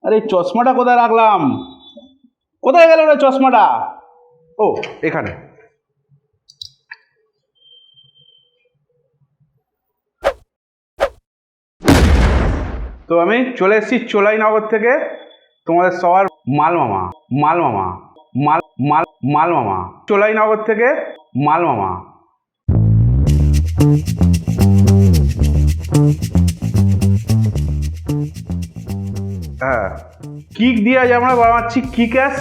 আরে চশমাটা কোথায় রাখলাম? কোথায় গেল রে চশমাটা? ও এখানে। তো আমি চলে এসেছি চোলাইনগর থেকে, তোমাদের সবার মাল মামা মাল মামা চোলাইনগর থেকে মাল মামা। হ্যাঁ, কিক দিয়ে আজ আমরা বানাচ্ছি কিকাস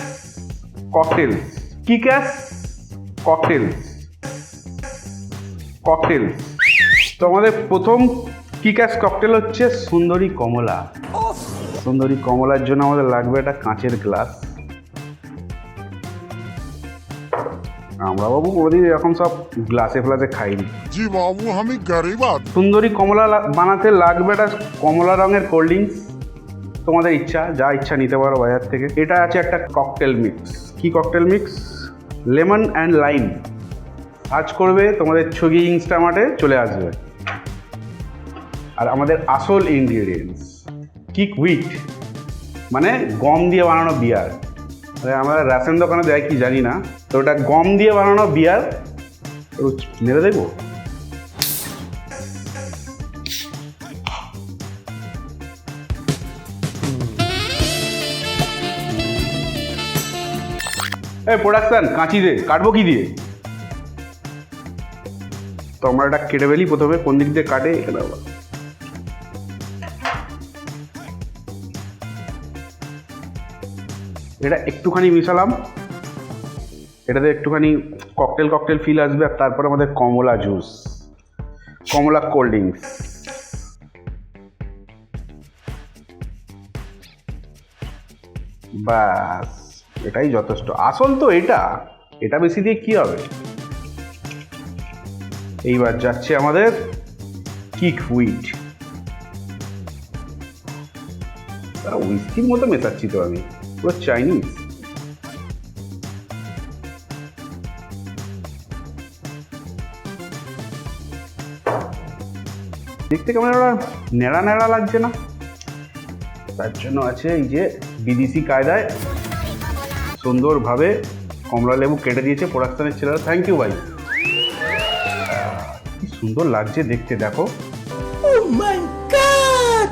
ককটেলস। তো আমাদের প্রথম কিকাস ককটেল হচ্ছে সুন্দরী কমলা। সুন্দরী কমলার জন্য আমাদের লাগবে একটা কাঁচের গ্লাস। আমরা বাবু কোনোদিন এরকম সব গ্লাসে ফ্লাসে খাইনি। জি বাবু, আমি গরিব আদমি। সুন্দরী কমলা বানাতে লাগবে একটা কমলা রঙের কোল্ড ড্রিঙ্কস। তোমাদের ইচ্ছা, যা ইচ্ছা নিতে পারো বাজার থেকে। এটা আছে একটা ককটেল মিক্স। কি cocktail mix? Lemon and lime. Search করবে, তোমাদের ছগি ইনস্টামার্টে চলে আসবে। আর আমাদের আসল ইনগ্রিডিয়েন্টস কিক হুইট, মানে গম দিয়ে বানানো বিয়ার। আমরা রেশন দোকানে দেয় কি জানি না, তো ওটা গম দিয়ে বানানো বিয়ার। মেরে দেখবো। এই প্রোডাকশন কাঁচি দে, কাটবো কি দিয়ে? তো আমরা এটা কেটে ফেলি প্রথমে। কোন দিক দিয়ে কাটে এখানে আবার। এটা একটুখানি মিশালাম, এটাতে একটুখানি ককটেল ফিল আসবে। আর তারপর আমাদের কমলা জুস, কমলা কোল্ড ড্রিঙ্কস। বাস, এটাই যথেষ্ট। আসল তো এটা বেশি দিয়ে কি হবে। এইবার যাচ্ছে আমাদের কিক হুইট। উইস্কির মতো মেশাচ্ছি তো আমি, পুরো চাইনিজ। দেখতে কেমন নেড়া নেড়া লাগছে না? তার জন্য আছে এই যে বিদেশি কায়দায় সুন্দরভাবে কমলা লেবু কেটে দিয়েছে প্রোডাকশনের ছেলেরা। থ্যাংক ইউ ভাই। কি সুন্দর লাগছে দেখতে, দেখো। Oh my God!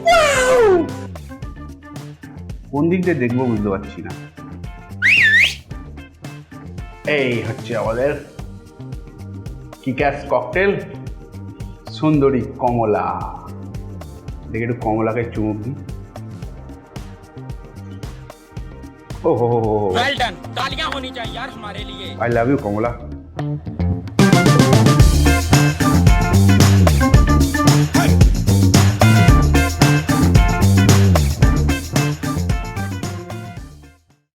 Wow! কোন দিক দিয়ে দেখবো বুঝতে পারছি না। এই হচ্ছে আমাদের কিকাস ককটেল সুন্দরী কমলা। দেখে একটু কমলাকে চুমুক দিই। Oh, well done. तालियां होनी चाहिए यार हमारे लिए। I love you, Komola.